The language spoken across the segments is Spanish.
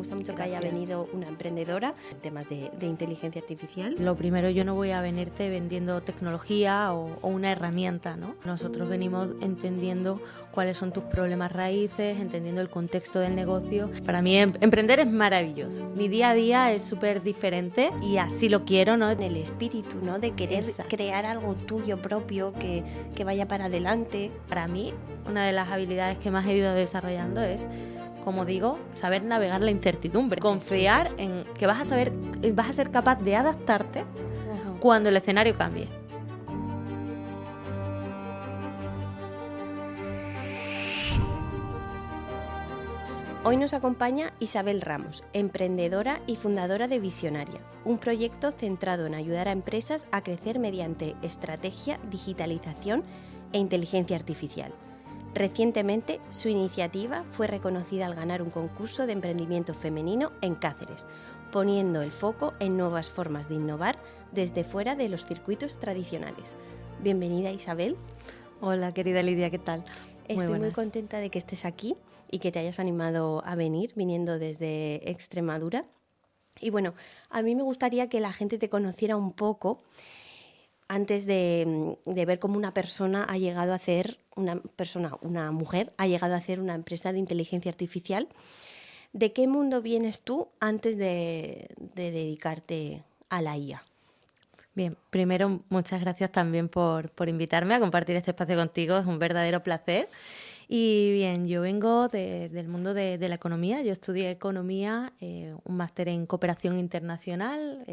gusta mucho que haya Gracias. venido una emprendedora en temas de inteligencia artificial. Lo primero, yo no voy a venirte vendiendo tecnología o una herramienta, ¿no? Nosotros venimos entendiendo cuáles son tus problemas raíces, entendiendo el contexto del negocio. Para mí emprender es maravilloso. Mi día a día es súper diferente y así lo quiero, ¿no? El espíritu, ¿no? De querer crear algo tuyo propio que vaya para adelante. Para mí, una de las habilidades que más he ido desarrollando es, como digo, saber navegar la incertidumbre, confiar en que vas a ser capaz de adaptarte cuando el escenario cambie. Hoy nos acompaña Isabel Ramos, emprendedora y fundadora de Visionaria, un proyecto centrado en ayudar a empresas a crecer mediante estrategia, digitalización e inteligencia artificial. Recientemente, su iniciativa fue reconocida al ganar un concurso de emprendimiento femenino en Cáceres, poniendo el foco en nuevas formas de innovar desde fuera de los circuitos tradicionales. Bienvenida, Isabel. Hola, querida Lidia, ¿qué tal? Estoy muy contenta de que estés aquí y que te hayas animado a venir, viniendo desde Extremadura. Y bueno, a mí me gustaría que la gente te conociera un poco antes de ver cómo una persona ha llegado a hacer, una mujer ha llegado a hacer una empresa de inteligencia artificial. ¿De qué mundo vienes tú antes de dedicarte a la IA? Bien, primero muchas gracias también por invitarme a compartir este espacio contigo, es un verdadero placer. Y bien, yo vengo del mundo de la economía, yo estudié economía, un máster en cooperación internacional,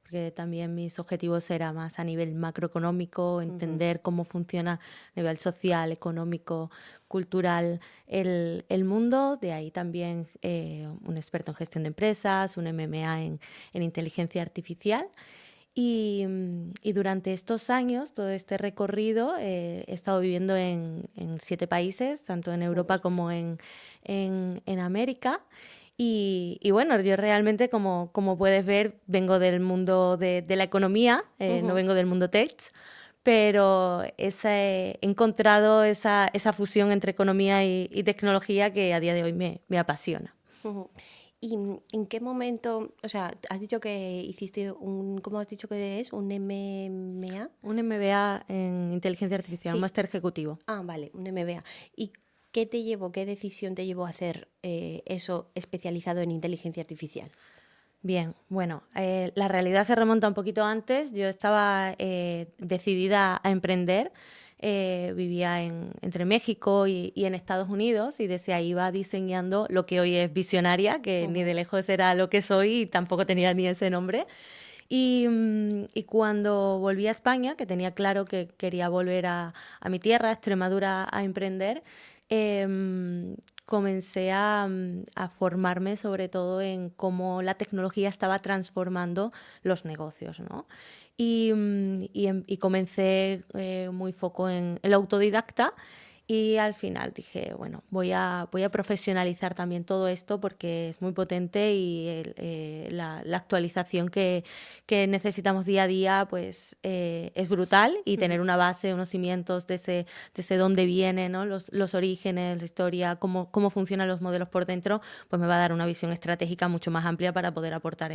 porque también mis objetivos eran más a nivel macroeconómico, entender cómo funciona a nivel social, económico, cultural el mundo. De ahí también un experto en gestión de empresas, un MBA en inteligencia artificial. Y durante estos años, todo este recorrido, he estado viviendo en 7 países, tanto en Europa como en América. Y bueno, yo realmente, como puedes ver, vengo del mundo de la economía, no vengo del mundo tech, pero he encontrado esa fusión entre economía y tecnología que a día de hoy me apasiona. ¿Y en qué momento, o sea, has dicho que hiciste ¿cómo has dicho que es? ¿Un MBA? Un MBA en inteligencia artificial, Sí. un máster ejecutivo. Ah, vale, un MBA. ¿Y qué decisión te llevó a hacer eso especializado en inteligencia artificial? Bien, bueno, la realidad se remonta un poquito antes. Yo estaba decidida a emprender. Vivía entre México y en Estados Unidos, y desde ahí iba diseñando lo que hoy es Visionaria, que ni de lejos era lo que soy y tampoco tenía ni ese nombre. Y cuando volví a España, que tenía claro que quería volver a mi tierra, a Extremadura, a emprender, comencé a formarme sobre todo en cómo la tecnología estaba transformando los negocios, ¿no? Y comencé muy foco en el autodidacta. Y al final dije, bueno, voy a profesionalizar también todo esto porque es muy potente, y la actualización que necesitamos día a día pues es brutal, y tener una base, unos cimientos desde dónde viene, ¿no? los orígenes, la historia, cómo funcionan los modelos por dentro, pues me va a dar una visión estratégica mucho más amplia para poder aportar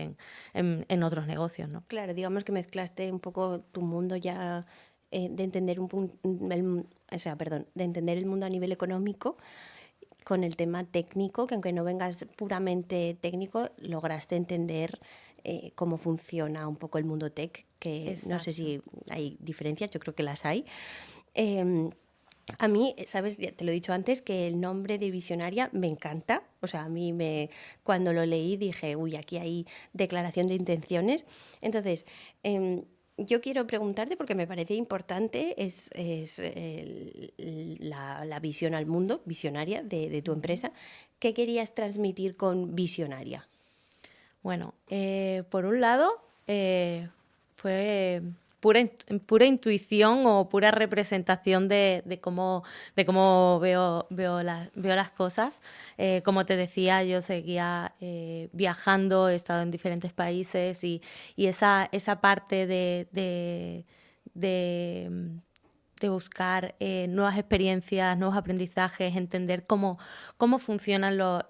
en otros negocios, ¿no? Claro, digamos que mezclaste un poco tu mundo ya de entender de entender el mundo a nivel económico con el tema técnico, que aunque no vengas puramente técnico, lograste entender cómo funciona un poco el mundo tech, que Exacto. No sé si hay diferencias, yo creo que las hay. A mí, sabes, ya te lo he dicho antes, que el nombre de Visionaria me encanta. O sea, cuando lo leí dije, uy, aquí hay declaración de intenciones. Entonces, yo quiero preguntarte, porque me parece importante, la visión al mundo, Visionaria, de tu empresa. ¿Qué querías transmitir con Visionaria? Bueno, por un lado, fue pura intuición o pura representación de cómo veo las cosas. Como te decía, yo seguía viajando, he estado en diferentes países, y esa parte de buscar nuevas experiencias, nuevos aprendizajes, entender cómo funcionan los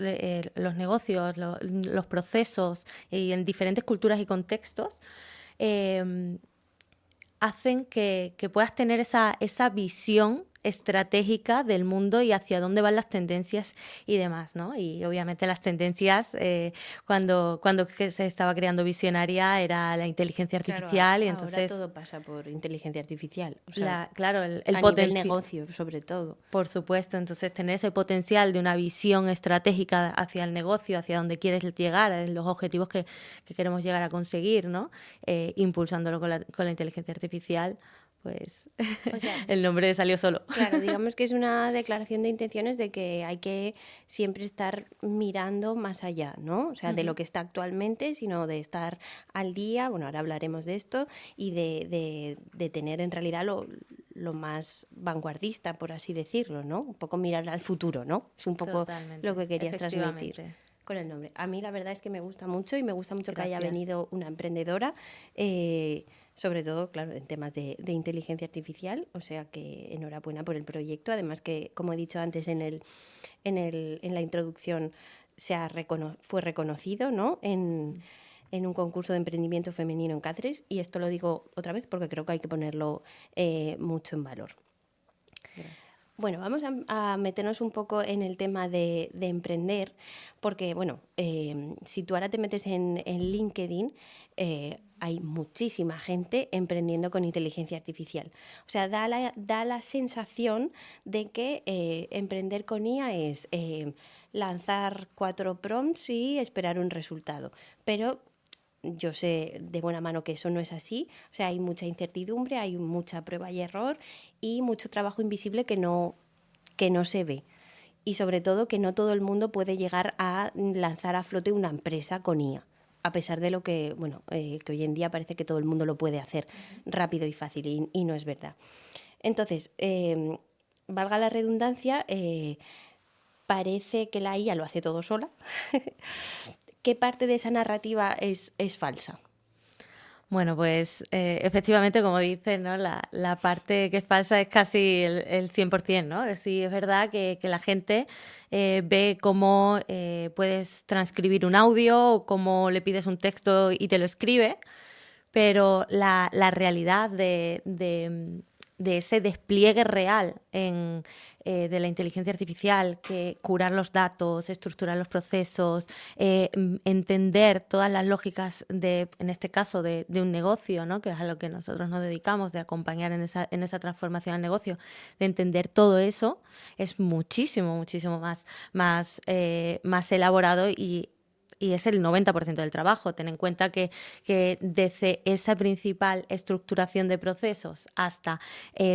negocios, los procesos y en diferentes culturas y contextos, hacen que puedas tener esa visión estratégica del mundo y hacia dónde van las tendencias y demás, ¿no? Y obviamente las tendencias, cuando se estaba creando Visionaria, era la inteligencia artificial, claro, y entonces ahora todo pasa por inteligencia artificial. O sea, el a nivel negocio, sobre todo. Por supuesto, entonces tener ese potencial de una visión estratégica hacia el negocio, hacia donde quieres llegar, los objetivos que queremos llegar a conseguir, ¿no? Impulsándolo con la inteligencia artificial, pues el nombre salió solo. Claro, digamos que es una declaración de intenciones de que hay que siempre estar mirando más allá, ¿no? O sea, de lo que está actualmente, sino de estar al día, bueno, ahora hablaremos de esto, y de tener en realidad lo más vanguardista, por así decirlo, ¿no? Un poco mirar al futuro, ¿no? Es un poco lo que querías transmitir con el nombre. A mí la verdad es que me gusta mucho y me gusta mucho que haya venido una emprendedora, sobre todo, claro, en temas de inteligencia artificial, o sea que enhorabuena por el proyecto. Además que, como he dicho antes en la introducción, fue reconocido, ¿no? En un concurso de emprendimiento femenino en Cáceres, y esto lo digo otra vez porque creo que hay que ponerlo mucho en valor. Gracias. Bueno, vamos a meternos un poco en el tema de emprender, porque, bueno, si tú ahora te metes en LinkedIn, hay muchísima gente emprendiendo con inteligencia artificial. O sea, da la sensación de que emprender con IA es lanzar 4 prompts y esperar un resultado. Pero yo sé de buena mano que eso no es así. O sea, hay mucha incertidumbre, hay mucha prueba y error y mucho trabajo invisible que no se ve. Y sobre todo que no todo el mundo puede llegar a lanzar a flote una empresa con IA. A pesar de lo que, bueno, que hoy en día parece que todo el mundo lo puede hacer rápido y fácil, y no es verdad. Entonces, valga la redundancia, parece que la IA lo hace todo sola. ¿Qué parte de esa narrativa es falsa? Bueno, pues efectivamente, como dices, ¿no? La parte que es falsa es casi el 100%, ¿no? Sí, es verdad que la gente ve cómo puedes transcribir un audio o cómo le pides un texto y te lo escribe, pero la realidad de ese despliegue real de la inteligencia artificial, que curar los datos, estructurar los procesos, entender todas las lógicas en este caso, de un negocio, ¿no? Que es a lo que nosotros nos dedicamos, de acompañar en esa transformación al negocio, de entender todo eso, es muchísimo más elaborado y es el 90% del trabajo. Ten en cuenta que desde esa principal estructuración de procesos hasta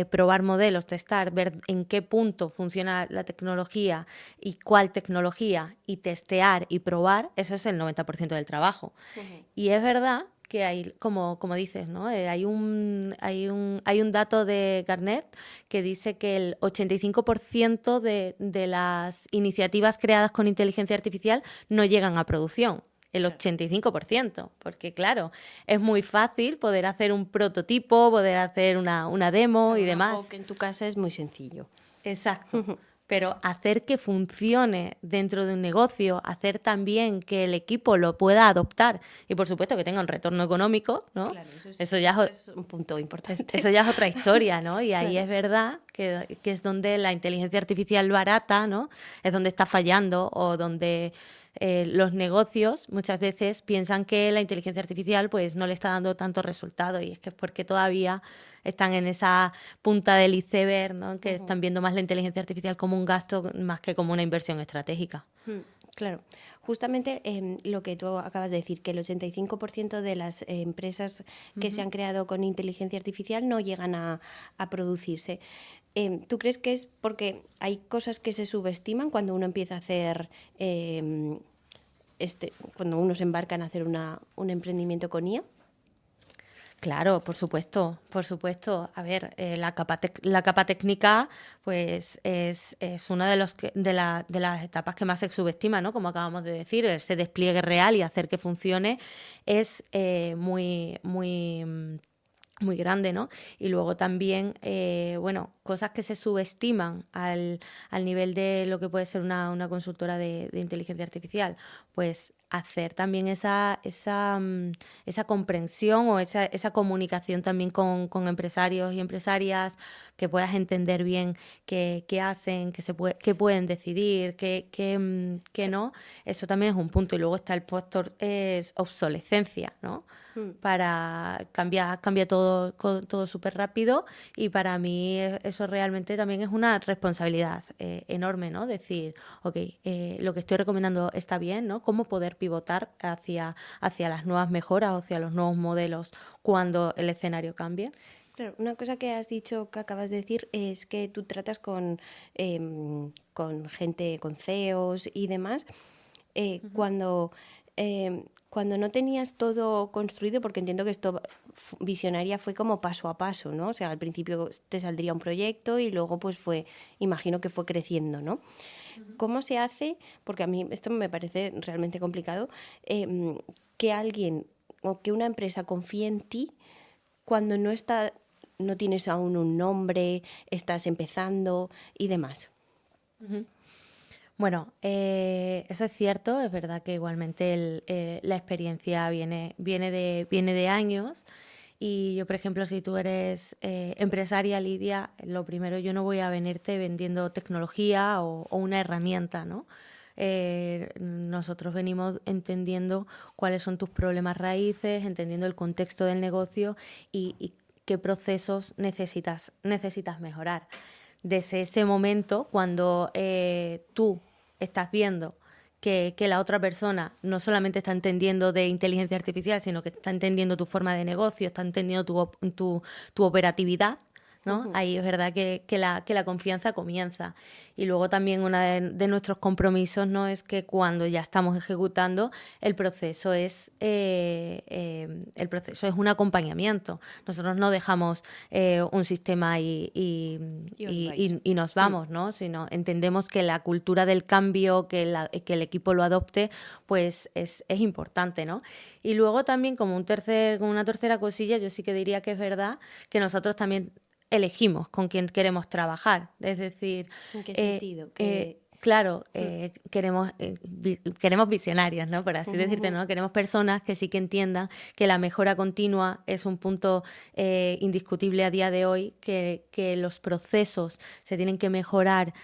probar modelos, testar, ver en qué punto funciona la tecnología y cuál tecnología, y testear y probar, eso es el 90% del trabajo. Uh-huh. Y es verdad que hay, como dices, ¿no? Hay un dato de Gartner que dice que el 85% de las iniciativas creadas con inteligencia artificial no llegan a producción. El 85%, porque claro, es muy fácil poder hacer un prototipo, poder hacer una demo y demás. O que en tu casa es muy sencillo. Exacto. Uh-huh. Pero hacer que funcione dentro de un negocio, hacer también que el equipo lo pueda adoptar y, por supuesto, que tenga un retorno económico, ¿no? Claro, eso es un punto importante. Eso ya es otra historia, ¿no? Y ahí es verdad que es donde la inteligencia artificial barata, ¿no? Es donde está fallando, o donde los negocios muchas veces piensan que la inteligencia artificial pues no le está dando tanto resultado, y es que es porque todavía están en esa punta del iceberg, ¿no? Que están viendo más la inteligencia artificial como un gasto más que como una inversión estratégica. Claro. Justamente lo que tú acabas de decir, que el 85% de las empresas que se han creado con inteligencia artificial no llegan a producirse. ¿Tú crees que es porque hay cosas que se subestiman cuando uno empieza a hacer, cuando uno se embarca en hacer un emprendimiento con IA? Claro, por supuesto. A ver, la capa técnica pues es una de las etapas que más se subestima, ¿no? Como acabamos de decir, ese despliegue real y hacer que funcione es muy muy grande, ¿no? Y luego también, bueno, cosas que se subestiman al nivel de lo que puede ser una consultora de inteligencia artificial, pues hacer también esa comprensión o esa comunicación también con empresarios y empresarias, que puedas entender bien qué hacen, qué pueden decidir, qué no. Eso también es un punto. Y luego está el factor es obsolescencia, ¿no? Para cambia todo súper rápido, y para mí eso realmente también es una responsabilidad enorme, ¿no? Decir, ok, lo que estoy recomendando está bien, ¿no? Cómo poder pivotar hacia las nuevas mejoras o hacia los nuevos modelos cuando el escenario cambie. Claro, una cosa que has dicho, que acabas de decir, es que tú tratas con gente, con CEOs y demás, cuando no tenías todo construido, porque entiendo que esto Visionaria fue como paso a paso, ¿no? O sea, al principio te saldría un proyecto y luego pues imagino que fue creciendo, ¿no? ¿Cómo se hace? Porque a mí esto me parece realmente complicado, que alguien o que una empresa confíe en ti cuando no tienes aún un nombre, estás empezando y demás. Bueno, eso es cierto, es verdad que igualmente la experiencia viene de años. Y yo, por ejemplo, si tú eres empresaria, Lidia, lo primero, yo no voy a venirte vendiendo tecnología o una herramienta, ¿no? Nosotros venimos entendiendo cuáles son tus problemas raíces, entendiendo el contexto del negocio y qué procesos necesitas mejorar. Desde ese momento, cuando tú estás viendo que la otra persona no solamente está entendiendo de inteligencia artificial, sino que está entendiendo tu forma de negocio, está entendiendo tu operatividad, ¿no? Ahí es verdad que la confianza comienza. Y luego también uno de nuestros compromisos, ¿no?, es que cuando ya estamos ejecutando, el proceso es un acompañamiento. Nosotros no dejamos un sistema y nos vamos, ¿no? Sino entendemos que la cultura del cambio, que el equipo lo adopte, pues es importante, ¿no? Y luego también, como una tercera cosilla, yo sí que diría que es verdad que nosotros también elegimos con quién queremos trabajar. Es decir, ¿en qué sentido? claro, queremos visionarios, ¿no? Por así decirte, ¿no? Queremos personas que sí que entiendan que la mejora continua es un punto indiscutible a día de hoy, que los procesos se tienen que mejorar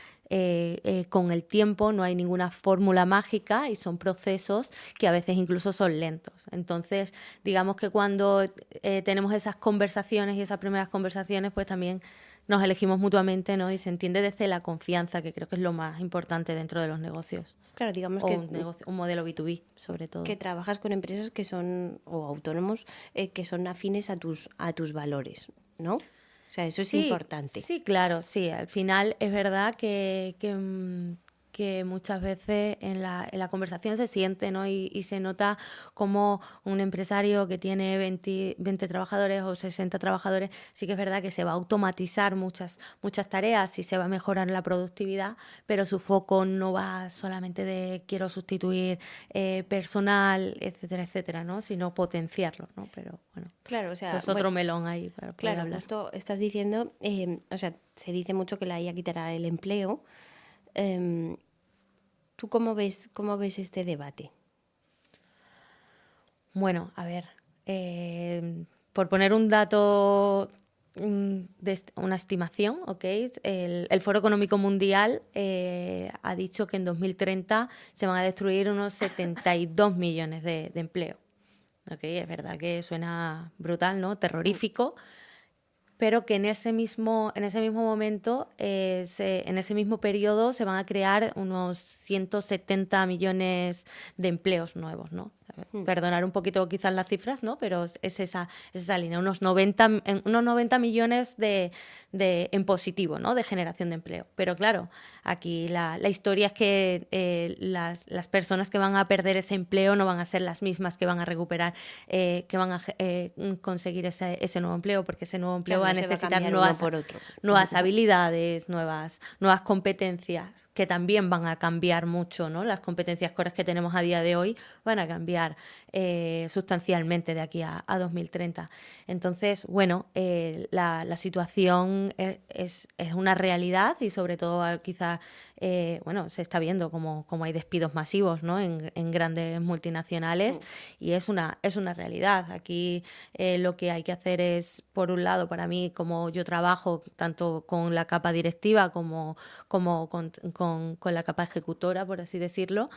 con el tiempo, no hay ninguna fórmula mágica y son procesos que a veces incluso son lentos. Entonces, digamos que cuando tenemos esas conversaciones y esas primeras conversaciones, pues también nos elegimos mutuamente, ¿no? Y se entiende desde la confianza, que creo que es lo más importante dentro de los negocios. Claro, digamos un modelo B2B, sobre todo. Que trabajas con empresas que son, o autónomos, que son afines a tus valores, ¿no? O sea, eso es importante. Sí, claro, sí. Al final es verdad que muchas veces en la conversación se siente, ¿no? Y se nota como un empresario que tiene 20 trabajadores o 60 trabajadores, sí que es verdad que se va a automatizar muchas tareas y se va a mejorar la productividad, pero su foco no va solamente de quiero sustituir personal, etcétera, etcétera, ¿no? Sino potenciarlo, ¿no? Pero bueno, claro, o sea, eso es otro melón ahí para poder hablar. Justo estás diciendo, o sea, se dice mucho que la IA quitará el empleo. ¿Tú cómo ves este debate? Bueno, a ver, por poner un dato, una estimación, ¿ok? El Foro Económico Mundial ha dicho que en 2030 se van a destruir unos 72 millones de empleo. ¿Okay? Es verdad que suena brutal, ¿no? Terrorífico. Pero que en ese mismo momento, en ese mismo periodo, se van a crear unos 170 millones de empleos nuevos, ¿no? Perdonar un poquito quizás las cifras, ¿no? Pero es esa línea, unos 90 millones en positivo, ¿no? De generación de empleo. Pero claro, aquí la historia es que las personas que van a perder ese empleo no van a ser las mismas que van a recuperar, que van a conseguir ese nuevo empleo, porque ese nuevo empleo va a necesitar nuevas habilidades, nuevas competencias. que también van a cambiar mucho, ¿no? Las competencias core que tenemos a día de hoy van a cambiar sustancialmente de aquí a 2030. Entonces, bueno, la situación es una realidad y sobre todo quizás, bueno, se está viendo como hay despidos masivos, ¿no? en grandes multinacionales y es una realidad. Aquí lo que hay que hacer es, por un lado, para mí, como yo trabajo tanto con la capa directiva como con la capa ejecutora, por así decirlo,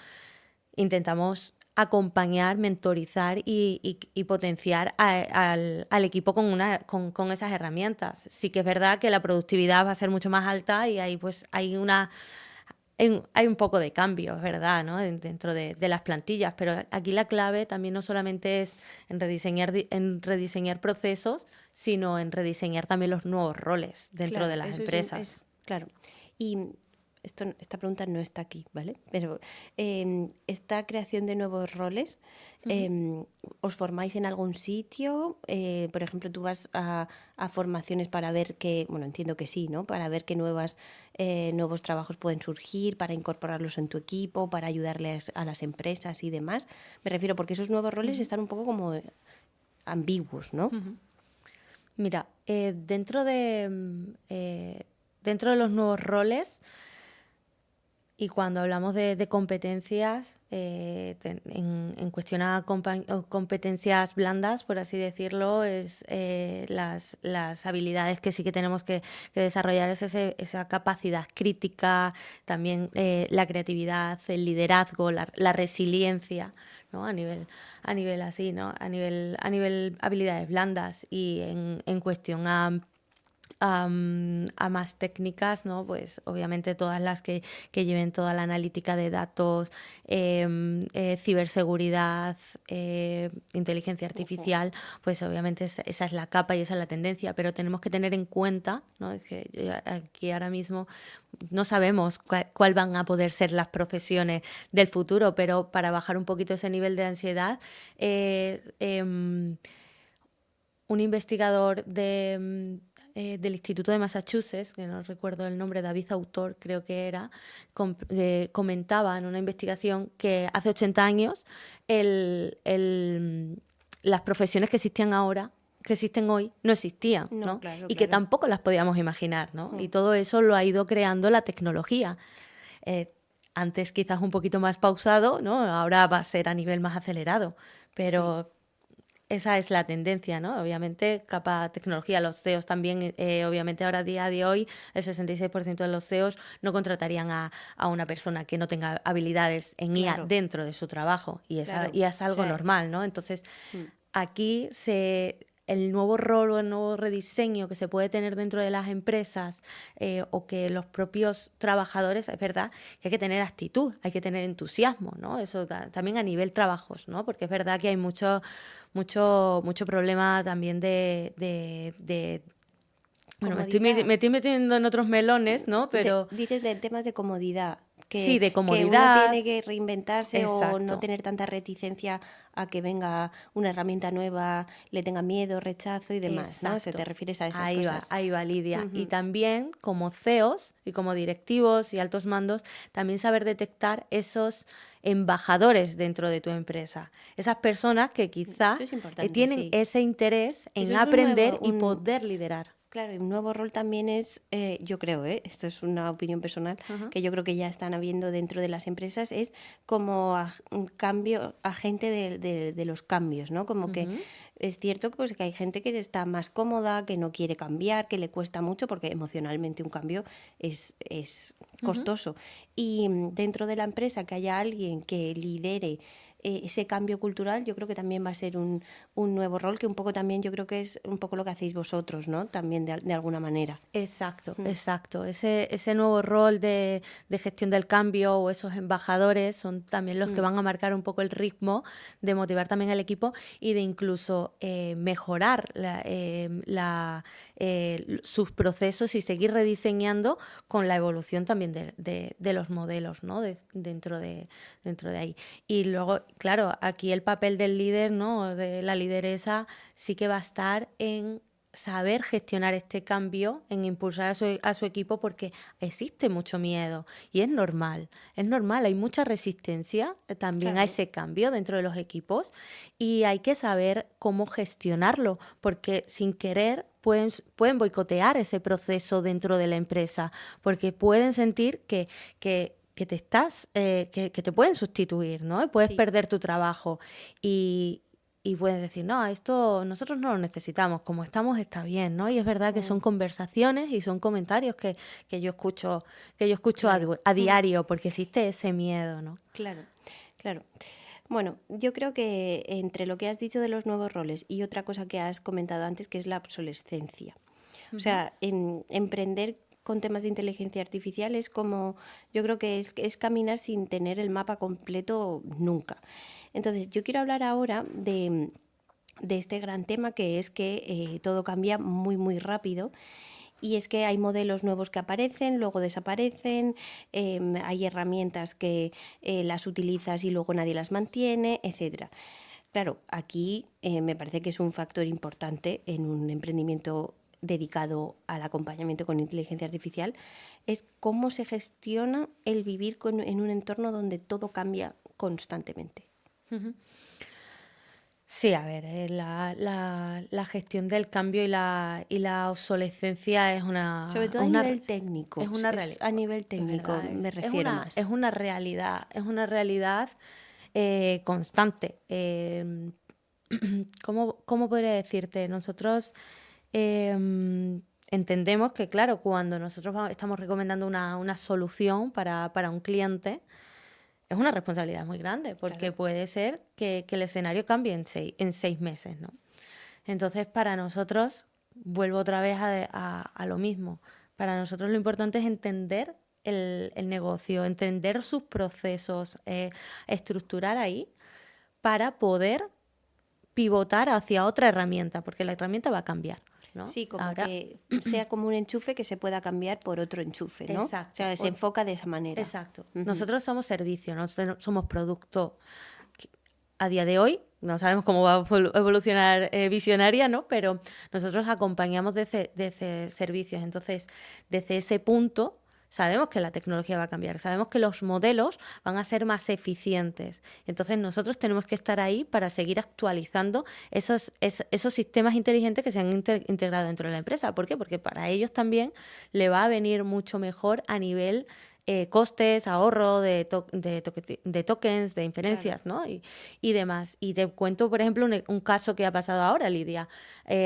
intentamos acompañar, mentorizar y potenciar al equipo con esas herramientas. Sí que es verdad que la productividad va a ser mucho más alta y ahí pues hay un poco de cambio, es verdad, ¿no? Dentro de las plantillas, pero aquí la clave también no solamente es en rediseñar procesos, sino en rediseñar también los nuevos roles dentro de las empresas. Claro. Y esta pregunta no está aquí, ¿vale? Pero esta creación de nuevos roles, ¿os formáis en algún sitio? Por ejemplo, tú vas a formaciones para ver bueno, entiendo que sí, ¿no? Para ver qué nuevos trabajos pueden surgir, para incorporarlos en tu equipo, para ayudarles a las empresas y demás. Me refiero porque esos nuevos roles están un poco como ambiguos, ¿no? Mira, dentro de los nuevos roles, y cuando hablamos de competencias, en cuestión a competencias blandas, por así decirlo, es las habilidades que sí que tenemos que desarrollar, es esa capacidad crítica, también la creatividad, el liderazgo, la resiliencia, ¿no? A nivel así, ¿no? A nivel habilidades blandas y en cuestión a más técnicas, ¿no? Pues obviamente todas las que lleven toda la analítica de datos, ciberseguridad, inteligencia artificial, pues obviamente esa es la capa y esa es la tendencia, pero tenemos que tener en cuenta, ¿no? Es que aquí ahora mismo no sabemos cuál van a poder ser las profesiones del futuro, pero para bajar un poquito ese nivel de ansiedad, un investigador del Instituto de Massachusetts, que no recuerdo el nombre, David Autor creo que era, comentaba en una investigación que hace 80 años las profesiones que existen hoy, no existían, ¿no? Claro, y que tampoco las podíamos imaginar, ¿no? Y todo eso lo ha ido creando la tecnología. Antes quizás un poquito más pausado, ¿no? Ahora va a ser a nivel más acelerado, pero... Sí. Esa es la tendencia, ¿no? Obviamente, capa tecnología, los CEOs también, obviamente ahora a día de hoy, el 66% de los CEOs no contratarían a una persona que no tenga habilidades en IA dentro de su trabajo y es algo normal, ¿no? Entonces, aquí el nuevo rol o el nuevo rediseño que se puede tener dentro de las empresas o que los propios trabajadores, es verdad que hay que tener actitud, hay que tener entusiasmo, ¿no? Eso también a nivel trabajos, ¿no? Porque es verdad que hay mucho problema también bueno, me estoy metiendo en otros melones, ¿no? Pero dices de temas de comodidad. Sí, de comodidad. Que uno tiene que reinventarse. Exacto. O no tener tanta reticencia a que venga una herramienta nueva, le tenga miedo, rechazo y demás, Exacto. ¿no? ¿Se te refieres a esas cosas? Ahí va, Lidia. Y también como CEOs y como directivos y altos mandos, también saber detectar esos embajadores dentro de tu empresa. Esas personas que quizá tienen ese interés en aprender y poder liderar. Claro, y un nuevo rol también es, yo creo, esto es una opinión personal, que yo creo que ya están habiendo dentro de las empresas, es como un cambio, agente de los cambios, ¿no? Como que es cierto pues, que hay gente que está más cómoda, que no quiere cambiar, que le cuesta mucho, porque emocionalmente un cambio es costoso. Y dentro de la empresa que haya alguien que lidere ese cambio cultural, yo creo que también va a ser un nuevo rol, que un poco también yo creo que es un poco lo que hacéis vosotros, ¿no? También de alguna manera. Exacto. Ese nuevo rol de gestión del cambio o esos embajadores son también los que van a marcar un poco el ritmo de motivar también al equipo y de incluso mejorar sus procesos y seguir rediseñando con la evolución también de los modelos, ¿no? Dentro de ahí. Y luego, claro, aquí el papel del líder, ¿no? De la lideresa sí que va a estar en saber gestionar este cambio, en impulsar a su equipo, porque existe mucho miedo y es normal, hay mucha resistencia también a Claro. ese cambio dentro de los equipos y hay que saber cómo gestionarlo, porque sin querer pueden boicotear ese proceso dentro de la empresa, porque pueden sentir que te estás, que te pueden sustituir, ¿no? Y puedes Sí. perder tu trabajo y puedes decir, no, esto nosotros no lo necesitamos, como estamos está bien, ¿no? Y es verdad que son conversaciones y son comentarios que yo escucho Claro. a diario, porque existe ese miedo, ¿no? Claro, claro. Bueno, yo creo que entre lo que has dicho de los nuevos roles y otra cosa que has comentado antes, que es la obsolescencia. O sea, emprender con temas de inteligencia artificial es como, yo creo que es caminar sin tener el mapa completo nunca. Entonces, yo quiero hablar ahora de este gran tema que es que todo cambia muy, muy rápido. Y es que hay modelos nuevos que aparecen, luego desaparecen, hay herramientas que las utilizas y luego nadie las mantiene, etcétera. Claro, aquí me parece que es un factor importante en un emprendimiento dedicado al acompañamiento con inteligencia artificial, es cómo se gestiona el vivir en un entorno donde todo cambia constantemente. Sí, a ver, la gestión del cambio y la obsolescencia Sobre todo a una, nivel técnico, es una es realidad. a nivel Es técnico verdad, me refiero más. es una realidad constante. ¿Cómo podría decirte? Nosotros entendemos que, claro, cuando nosotros estamos recomendando una solución para un cliente, es una responsabilidad muy grande, porque Claro. puede ser que el escenario cambie en 6 meses, ¿no? Entonces, para nosotros, vuelvo otra vez a lo mismo. Para nosotros lo importante es entender el negocio, entender sus procesos, estructurar ahí para poder pivotar hacia otra herramienta, porque la herramienta va a cambiar, ¿no? Sí, como Ahora, que sea como un enchufe que se pueda cambiar por otro enchufe, ¿no? O exacto, sea, se enfoca de esa manera. exacto. Ujú. Nosotros somos servicio, nosotros somos producto. A día de hoy, no sabemos cómo va a evolucionar Visionaria, ¿no? Pero nosotros acompañamos desde servicios. Entonces, desde ese punto, sabemos que la tecnología va a cambiar, sabemos que los modelos van a ser más eficientes. Entonces, nosotros tenemos que estar ahí para seguir actualizando esos sistemas inteligentes que se han integrado dentro de la empresa. ¿Por qué? Porque para ellos también le va a venir mucho mejor a nivel costes, ahorro de tokens, de inferencias, Claro. ¿no? Y demás. Y te cuento, por ejemplo, un caso que ha pasado ahora, Lidia.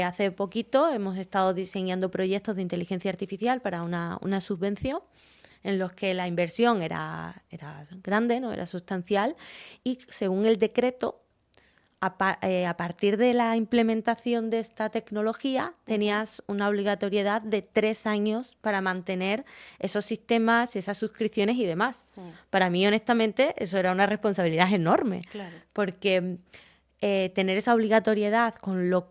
Hace poquito hemos estado diseñando proyectos de inteligencia artificial para una subvención en los que la inversión era grande, no era sustancial, y según el decreto a partir de la implementación de esta tecnología, tenías una obligatoriedad de 3 años para mantener esos sistemas, esas suscripciones y demás. Para mí, honestamente, eso era una responsabilidad enorme, Claro. porque tener esa obligatoriedad con los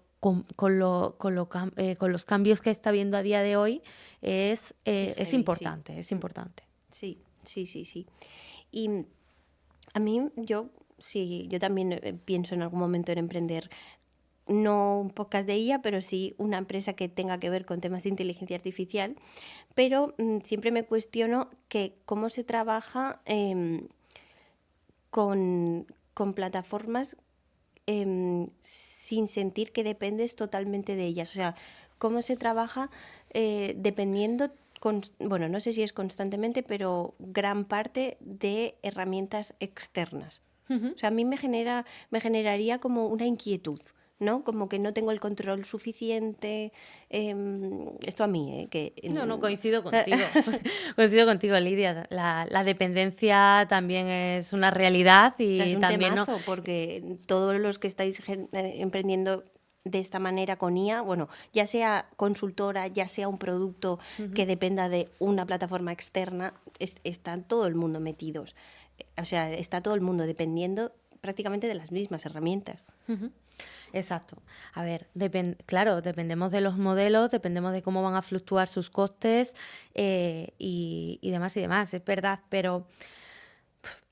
cambios que está habiendo a día de hoy es heavy, importante, es importante. sí, sí, sí, sí. Y a mí, yo también pienso en algún momento en emprender, no un podcast de ella, pero sí una empresa que tenga que ver con temas de inteligencia artificial. Pero siempre me cuestiono que cómo se trabaja con plataformas sin sentir que dependes totalmente de ellas. O sea, cómo se trabaja dependiendo, bueno, no sé si es constantemente, pero gran parte de herramientas externas. O sea, a mí me generaría como una inquietud, ¿no? Como que no tengo el control suficiente. Esto a mí, que... No, coincido contigo. Coincido contigo, Lidia. La dependencia también es una realidad O sea, es y un también no. temazo porque todos los que estáis emprendiendo de esta manera con IA, bueno, ya sea consultora, ya sea un producto que dependa de una plataforma externa, está todo el mundo metidos. O sea, está todo el mundo dependiendo prácticamente de las mismas herramientas. Exacto. A ver, claro, dependemos de los modelos, dependemos de cómo van a fluctuar sus costes y demás y demás, es verdad, pero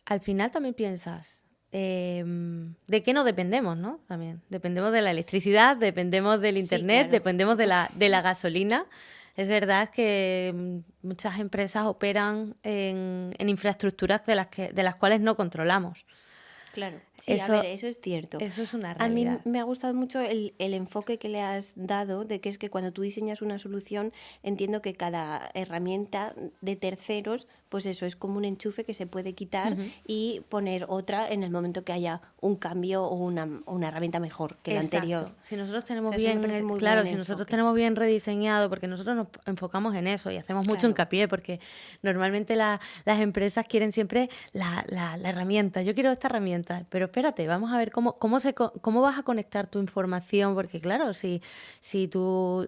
al final también piensas, de qué no dependemos, ¿no? También dependemos de la electricidad, dependemos del internet, claro. dependemos de la gasolina. Es verdad que muchas empresas operan en infraestructuras de las cuales no controlamos. Claro, sí, a ver, Eso, eso es cierto. eso es una A mí realidad. me ha gustado mucho el enfoque que le has dado de que es que cuando tú diseñas una solución, entiendo que cada herramienta de terceros, pues eso es como un enchufe que se puede quitar Ujú. y poner otra en el momento que haya un cambio o una herramienta mejor que la anterior. Exacto. Si nosotros O tenemos sea, eso me bien, parece muy claro, buen si nosotros enfoque. tenemos bien rediseñado, porque nosotros nos enfocamos en eso y hacemos mucho Claro. hincapié, porque normalmente las empresas quieren siempre la herramienta. Yo quiero esta herramienta, pero espérate, vamos a ver cómo vas a conectar tu información, porque claro, si tú,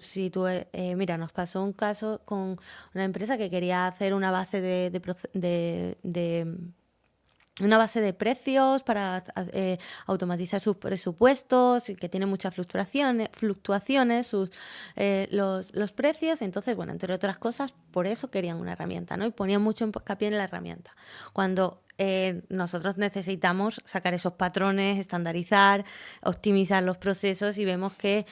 mira, nos pasó un caso con una empresa que quería hacer una base una base de precios para automatizar sus presupuestos y que tiene muchas fluctuaciones los precios. Entonces, bueno, entre otras cosas, por eso querían una herramienta, ¿no? Y ponían mucho hincapié en la herramienta. Cuando nosotros necesitamos sacar esos patrones, estandarizar, optimizar los procesos y vemos que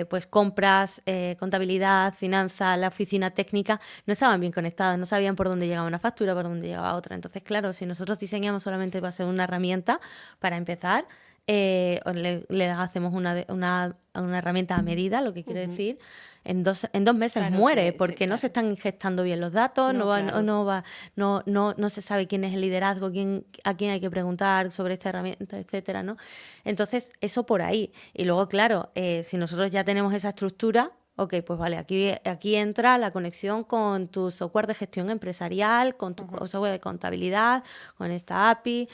pues compras, contabilidad, finanzas, la oficina técnica no estaban bien conectadas, no sabían por dónde llegaba una factura, por dónde llegaba otra. Entonces, claro, si nosotros diseñamos solamente va a ser una herramienta para empezar, le hacemos una herramienta a medida, lo que quiere Ujú. decir, en dos meses Claro, muere porque no se claro. están ingestando bien los datos, No, claro. no se sabe quién es el liderazgo, a quién hay que preguntar sobre esta herramienta, etcétera, ¿no? Entonces, eso por ahí. Y luego, claro, si nosotros ya tenemos esa estructura, ok, pues vale, aquí entra la conexión con tu software de gestión empresarial, con tu software de contabilidad, con esta API,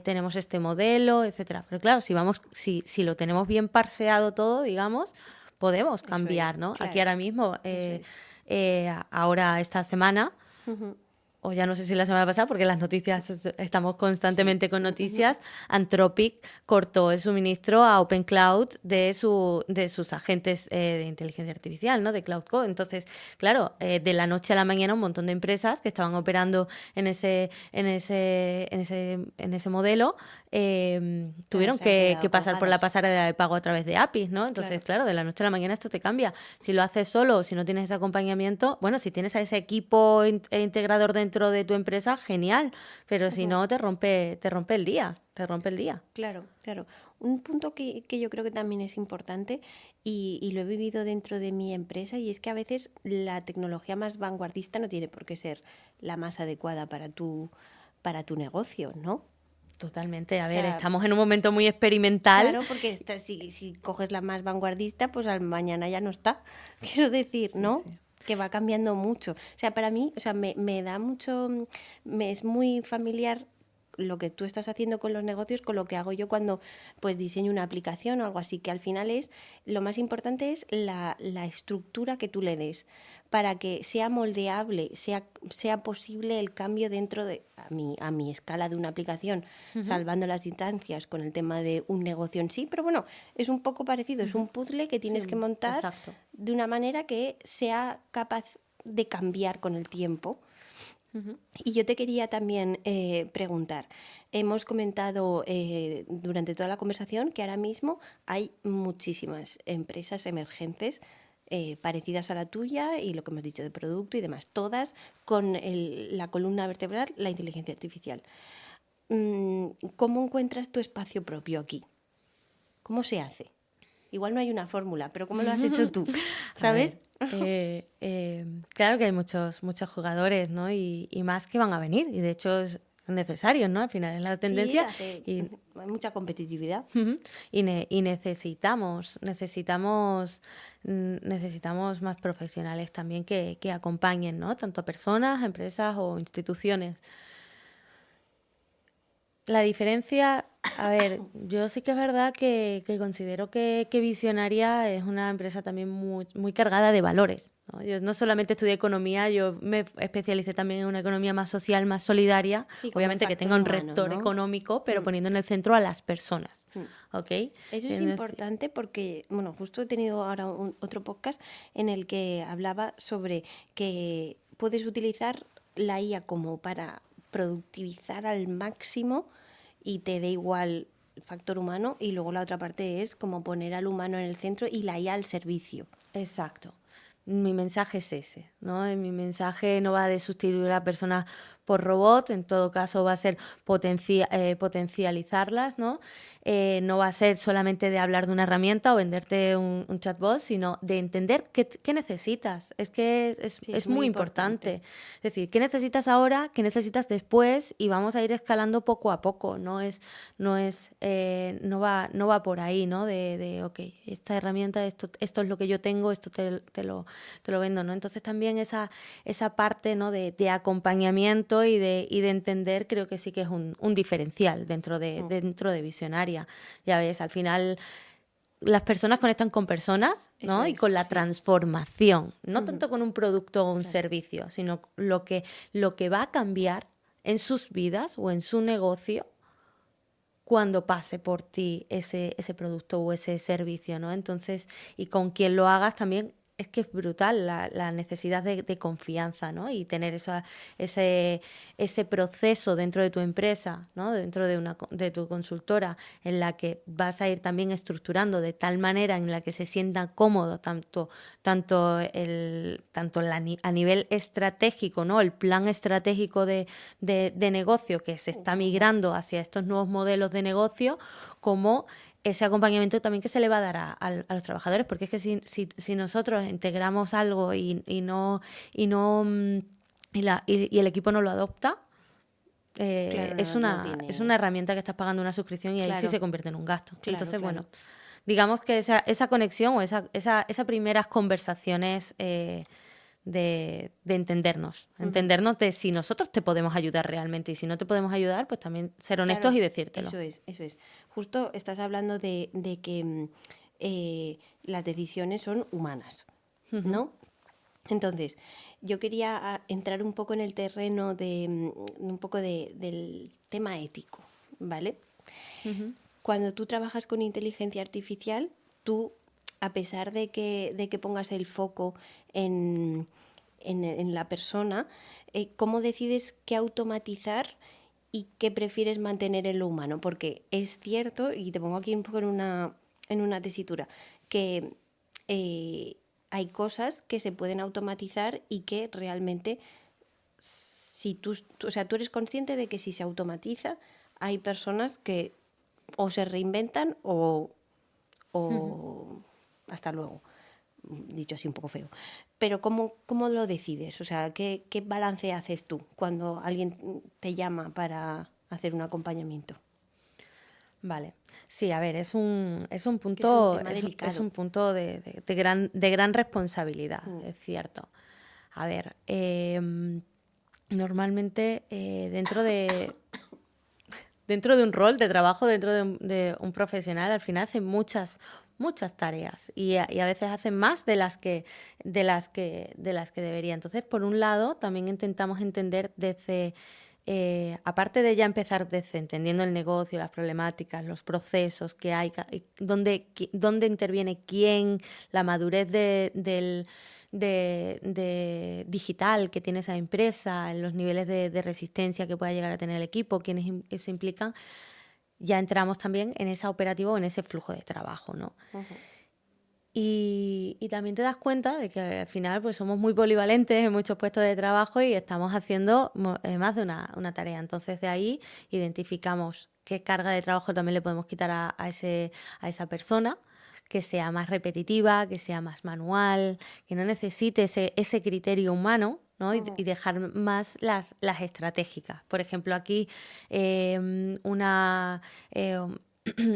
tenemos este modelo, etcétera. Pero claro, si lo tenemos bien parseado todo, digamos, podemos Eso cambiar, es, ¿no? Aquí claro. ahora mismo, Eso es. ahora esta semana, Ujú. o ya no sé si la semana pasada, porque las noticias, estamos Sí. constantemente con noticias, Anthropic cortó el suministro a OpenCloud de sus agentes de inteligencia artificial, ¿no? De Cloud Code. Entonces, claro, de la noche a la mañana un montón de empresas que estaban operando en ese modelo Claro, tuvieron se han que quedado pasar por la colgadas. pasarela de pago a través de APIs, ¿no? Claro. Entonces, claro, de la noche a la mañana esto te cambia. Si lo haces solo, si no tienes ese acompañamiento, bueno, si tienes a ese equipo integrador dentro de tu empresa, genial, pero si Ujú. no, te rompe el día, te rompe el día. Claro, claro. Un punto que yo creo que también es importante y lo he vivido dentro de mi empresa y es que a veces la tecnología más vanguardista no tiene por qué ser la más adecuada para tu negocio, ¿no? Totalmente. A O ver, sea, estamos en un momento muy experimental. claro, porque si coges la más vanguardista, pues al mañana ya no está. Quiero decir, Sí, ¿no? sí. Que va cambiando mucho. O sea, para mí, o sea, me da mucho, me es muy familiar lo que tú estás haciendo con los negocios con lo que hago yo cuando pues diseño una aplicación o algo así, que al final es, lo más importante es la estructura que tú le des para que sea moldeable, sea posible el cambio dentro de a mi escala de una aplicación, Ujú, salvando las distancias con el tema de un negocio en sí, pero bueno, es un poco parecido, es ujú. un puzzle que Sí, tienes que montar exacto. de una manera que sea capaz de cambiar con el tiempo. Ujú. Y yo te quería también preguntar, hemos comentado durante toda la conversación que ahora mismo hay muchísimas empresas emergentes parecidas a la tuya y lo que hemos dicho de producto y demás, todas con la columna vertebral, la inteligencia artificial. ¿Cómo encuentras tu espacio propio aquí? ¿Cómo se hace? Igual no hay una fórmula, pero ¿cómo lo has hecho tú? A ver, ¿Sabes? claro que hay muchos jugadores, ¿no? Y más que van a venir, y de hecho es necesario, ¿no? Al final es la Sí, tendencia y, hay mucha competitividad. ujú, y necesitamos más profesionales también que acompañen, ¿no? Tanto a personas, empresas o instituciones. La diferencia, a ver, yo sí que es verdad que considero que Visionaria es una empresa también muy cargada de valores, ¿no? Yo no solamente estudié economía, yo me especialicé también en una economía más social, más solidaria, Sí, como un obviamente que factor tenga un humano, rector ¿no? económico, pero Mm, poniendo en el centro a las personas, mm. ¿ok? Eso es Es decir, importante porque, bueno, justo he tenido ahora otro podcast en el que hablaba sobre que puedes utilizar la IA como para productivizar al máximo y te dé igual el factor humano, y luego la otra parte es como poner al humano en el centro y la IA al servicio. Exacto. Mi mensaje es ese, ¿no? Mi mensaje no va de sustituir a la persona por robot, en todo caso va a ser potencializarlas, ¿no? No va a ser solamente de hablar de una herramienta o venderte un chatbot, sino de entender qué necesitas. Es que es muy importante. Es decir, qué necesitas ahora, qué necesitas después, y vamos a ir escalando poco a poco. No va por ahí, ¿no? Ok, esta herramienta, esto es lo que yo tengo, esto te lo vendo, ¿no? Entonces también esa parte, ¿no? de acompañamiento y de entender, creo que sí que es un diferencial dentro de Visionaria. Ya ves, al final las personas conectan con personas, ¿no? Y con la transformación, no tanto con un producto o un servicio, sino lo que va a cambiar en sus vidas o en su negocio cuando pase por ti ese producto o ese servicio, ¿no? Entonces, y con quien lo hagas también, es que es brutal la necesidad de confianza, ¿no? Y tener ese proceso dentro de tu empresa, ¿no? Dentro de tu consultora, en la que vas a ir también estructurando de tal manera en la que se sientan cómodos tanto a nivel estratégico, ¿no? El plan estratégico de negocio que se está migrando hacia estos nuevos modelos de negocio, como ese acompañamiento también que se le va a dar a los trabajadores, porque es que si nosotros integramos algo y el equipo no lo adopta, es una herramienta que estás pagando una suscripción y ahí sí se convierte en un gasto. Entonces, bueno, digamos que esa conexión o esas primeras conversaciones de entendernos de si nosotros te podemos ayudar realmente, y si no te podemos ayudar, pues también ser honestos y decírtelo. Eso es. Justo estás hablando de que las decisiones son humanas, ¿no? Entonces, yo quería entrar un poco en el terreno del tema ético, ¿vale? Cuando tú trabajas con inteligencia artificial, tú, a pesar de que pongas el foco en la persona, ¿cómo decides qué automatizar y qué prefieres mantener en lo humano? Porque es cierto, y te pongo aquí un poco en una tesitura, que hay cosas que se pueden automatizar y que realmente, si tú eres consciente de que si se automatiza, hay personas que o se reinventan o hasta luego, dicho así un poco feo. Pero ¿cómo lo decides? O sea, ¿qué balance haces tú cuando alguien te llama para hacer un acompañamiento? Vale, sí, a ver, es un punto, es un punto de gran responsabilidad, es cierto. A ver, normalmente dentro de un rol de trabajo, dentro de un profesional, al final hace muchas tareas y a veces hacen más de las que debería. Entonces, por un lado, también intentamos entender desde aparte de ya empezar desde entendiendo el negocio, las problemáticas, los procesos que hay, dónde interviene quién, la madurez de digital que tiene esa empresa, los niveles de resistencia que pueda llegar a tener el equipo, quiénes se implican, ya entramos también en ese operativo, en ese flujo de trabajo, ¿no? Uh-huh. Y también te das cuenta de que al final pues somos muy polivalentes en muchos puestos de trabajo y estamos haciendo más de una tarea. Entonces de ahí identificamos qué carga de trabajo también le podemos quitar a esa persona, que sea más repetitiva, que sea más manual, que no necesite ese criterio humano, ¿no? Y dejar más las estratégicas. Por ejemplo, aquí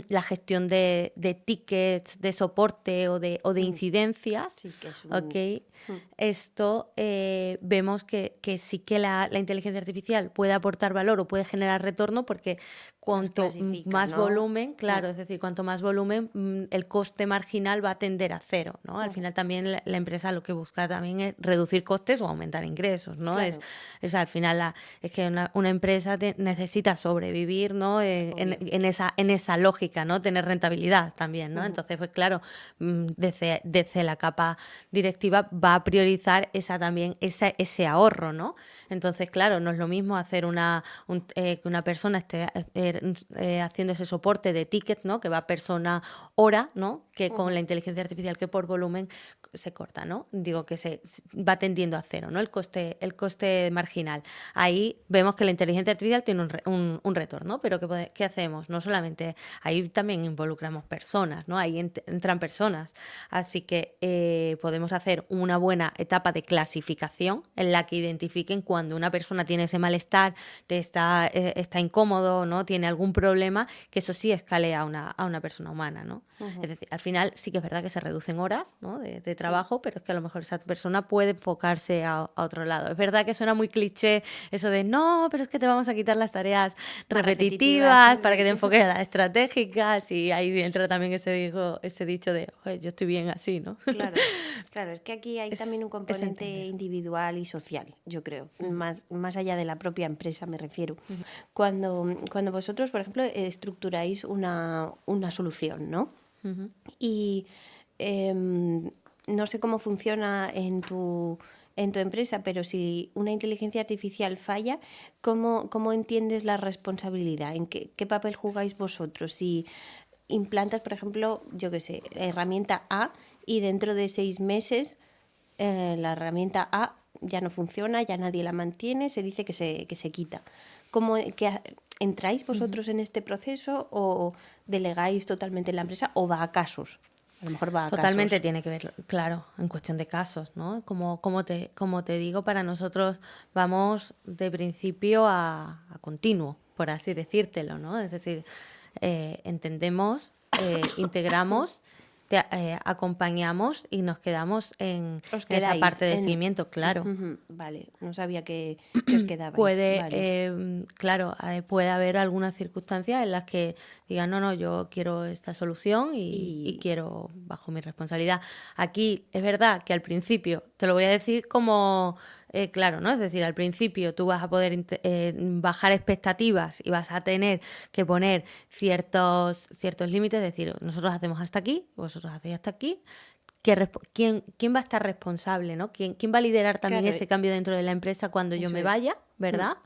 la gestión de tickets, de soporte o de incidencias, sí, que es ¿okay? Esto vemos que sí que la inteligencia artificial puede aportar valor o puede generar retorno, porque cuanto más volumen, claro, es decir, cuanto más volumen, el coste marginal va a tender a cero, ¿no? Al final también la empresa lo que busca también es reducir costes o aumentar ingresos, ¿no? Claro. Es al final es que una empresa necesita sobrevivir, ¿no? En esa lógica, ¿no? Tener rentabilidad también, ¿no? Entonces, pues claro, desde la capa directiva va a priorizar ese ahorro, ¿no? Entonces, claro, no es lo mismo hacer que una persona esté haciendo ese soporte de tickets, ¿no? Que va persona-hora, ¿no? Que con la inteligencia artificial que por volumen se corta, ¿no? Digo que se va tendiendo a cero, ¿no? El coste marginal. Ahí vemos que la inteligencia artificial tiene un retorno, pero ¿qué hacemos? No solamente, ahí también involucramos personas, ¿no? Ahí entran personas. Así que podemos hacer una buena etapa de clasificación en la que identifiquen cuando una persona tiene ese malestar, está incómodo, ¿no? Tiene algún problema, que eso sí escale a una persona humana, ¿no? Es decir, al final sí que es verdad que se reducen horas, ¿no? de trabajo, pero es que a lo mejor esa persona puede enfocarse a otro lado. Es verdad que suena muy cliché eso de no, pero es que te vamos a quitar las tareas repetitivas para que te enfoques en las estratégicas, y ahí entra también ese dicho de oye, yo estoy bien así, ¿no? Claro, es que aquí hay también un componente individual y social, yo creo, más allá de la propia empresa me refiero. Cuando vosotros, por ejemplo, estructuráis una solución, ¿no? Y no sé cómo funciona en tu empresa, pero si una inteligencia artificial falla, ¿cómo entiendes la responsabilidad? ¿En qué papel jugáis vosotros? Si implantas, por ejemplo, yo qué sé, herramienta A y dentro de 6 meses la herramienta A ya no funciona, ya nadie la mantiene, se dice que se quita. ¿Entráis vosotros en este proceso o delegáis totalmente en la empresa o va a casos? A lo mejor va a Totalmente casos. tiene que ver, claro, en cuestión de casos, ¿no? Como te digo, para nosotros vamos de principio a continuo, por así decírtelo, ¿no? Es decir, entendemos, integramos, acompañamos y nos quedamos en esa parte de seguimiento, claro. Vale, no sabía que os quedabais. Claro, puede haber algunas circunstancias en las que digan, no, yo quiero esta solución y quiero bajo mi responsabilidad. Aquí es verdad que al principio, te lo voy a decir como claro, ¿no? Es decir, al principio tú vas a poder bajar expectativas y vas a tener que poner ciertos límites, es decir, nosotros hacemos hasta aquí, vosotros hacéis hasta aquí. ¿Quién va a estar responsable, ¿no? ¿Quién va a liderar también ese cambio dentro de la empresa cuando yo me vaya, ¿verdad?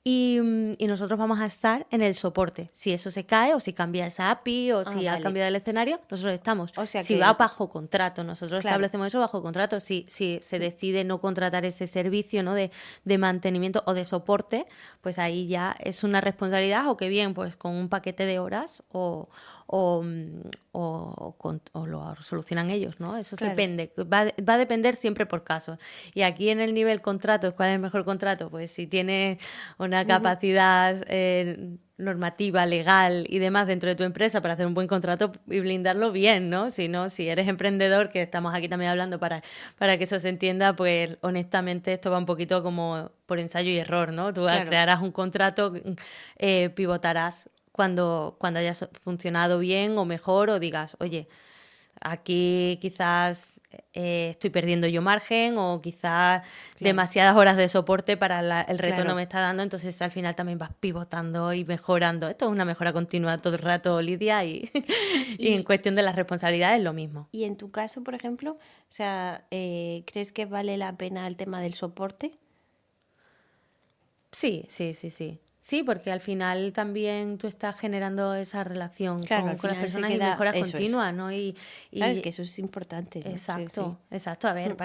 Y nosotros vamos a estar en el soporte. Si eso se cae o si cambia esa API o si ha cambiado el escenario, nosotros estamos. O sea si va bajo contrato, nosotros establecemos eso bajo contrato. Si se decide no contratar ese servicio, ¿no? de mantenimiento o de soporte, pues ahí ya es una responsabilidad o que bien pues con un paquete de horas o lo solucionan ellos, ¿no? Eso depende. Va a depender siempre por casos. Y aquí en el nivel contrato, ¿cuál es el mejor contrato? Pues si tiene una capacidad normativa, legal y demás dentro de tu empresa para hacer un buen contrato y blindarlo bien, ¿no? Si no, si eres emprendedor, que estamos aquí también hablando para que eso se entienda, pues honestamente esto va un poquito como por ensayo y error, ¿no? Tú crearás un contrato, pivotarás cuando haya funcionado bien o mejor o digas, oye, aquí quizás estoy perdiendo yo margen o quizás demasiadas horas de soporte para el retorno me está dando, entonces al final también vas pivotando y mejorando. Esto es una mejora continua todo el rato, Lidia, y en cuestión de las responsabilidades lo mismo. Y en tu caso, por ejemplo, o sea, ¿crees que vale la pena el tema del soporte? Sí. Sí, porque al final también tú estás generando esa relación con las personas y mejoras continuas, ¿no? Claro, es que eso es importante, ¿no? Exacto. A ver,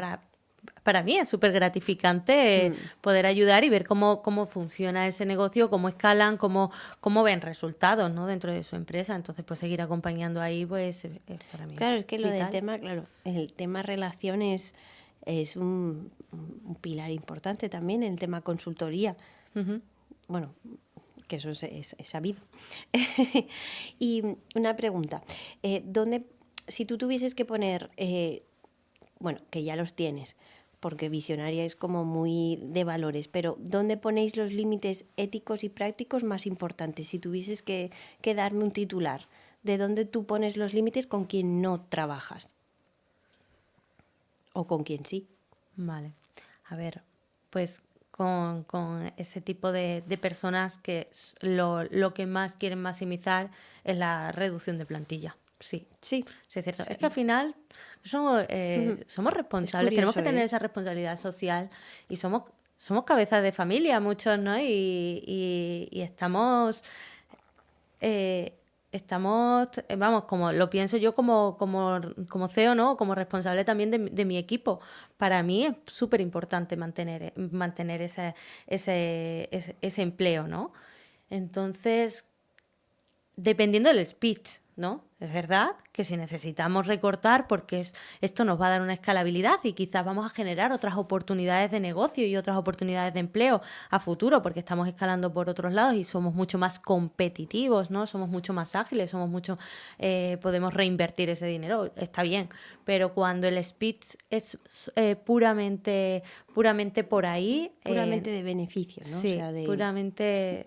para mí es súper gratificante poder ayudar y ver cómo funciona ese negocio, cómo escalan, cómo ven resultados, ¿no? Dentro de su empresa. Entonces, pues seguir acompañando ahí, pues para mí claro, es que lo vital. del tema, el tema relaciones es un pilar importante también, el tema consultoría. Bueno, que eso es sabido. Y una pregunta, si tú tuvieses que poner, bueno, que ya los tienes, porque Visionaria es como muy de valores, pero ¿dónde ponéis los límites éticos y prácticos más importantes? Si tuvieses que darme un titular, ¿de dónde tú pones los límites con quien no trabajas? ¿O con quien sí? Vale, a ver, pues con ese tipo de personas que lo que más quieren maximizar es la reducción de plantilla. Sí, es cierto. Es que al final somos responsables, tenemos que tener esa responsabilidad social y somos cabezas de familia muchos, ¿no? Y estamos estamos, vamos, como lo pienso yo como CEO, ¿no? Como responsable también de mi equipo. Para mí es súper importante mantener ese empleo, ¿no? Entonces, dependiendo del speech, ¿no? Es verdad que si necesitamos recortar, porque esto nos va a dar una escalabilidad y quizás vamos a generar otras oportunidades de negocio y otras oportunidades de empleo a futuro, porque estamos escalando por otros lados y somos mucho más competitivos, ¿no? Somos mucho más ágiles, podemos reinvertir ese dinero, está bien, pero cuando el speech es puramente por ahí... Puramente de beneficio, ¿no? Sí, O sea, puramente...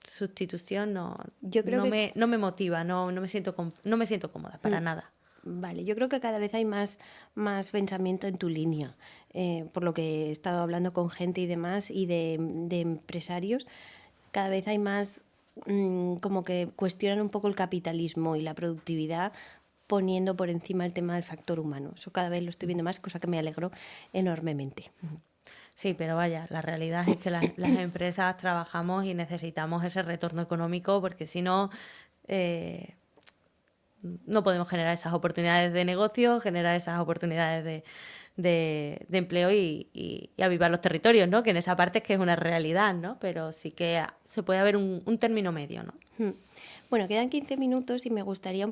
sustitución Yo creo que no me motiva, no me siento cómoda para nada. Vale, yo creo que cada vez hay más pensamiento en tu línea. Por lo que he estado hablando con gente y demás y de empresarios, cada vez hay más como que cuestionan un poco el capitalismo y la productividad poniendo por encima el tema del factor humano. Eso cada vez lo estoy viendo más, cosa que me alegro enormemente. Sí, pero vaya, la realidad es que las empresas trabajamos y necesitamos ese retorno económico porque si no, no podemos generar esas oportunidades de negocio, generar esas oportunidades de empleo y avivar los territorios, ¿no? Que en esa parte es que es una realidad, ¿no? Pero sí que se puede haber un término medio, ¿no? Bueno, quedan 15 minutos y me gustaría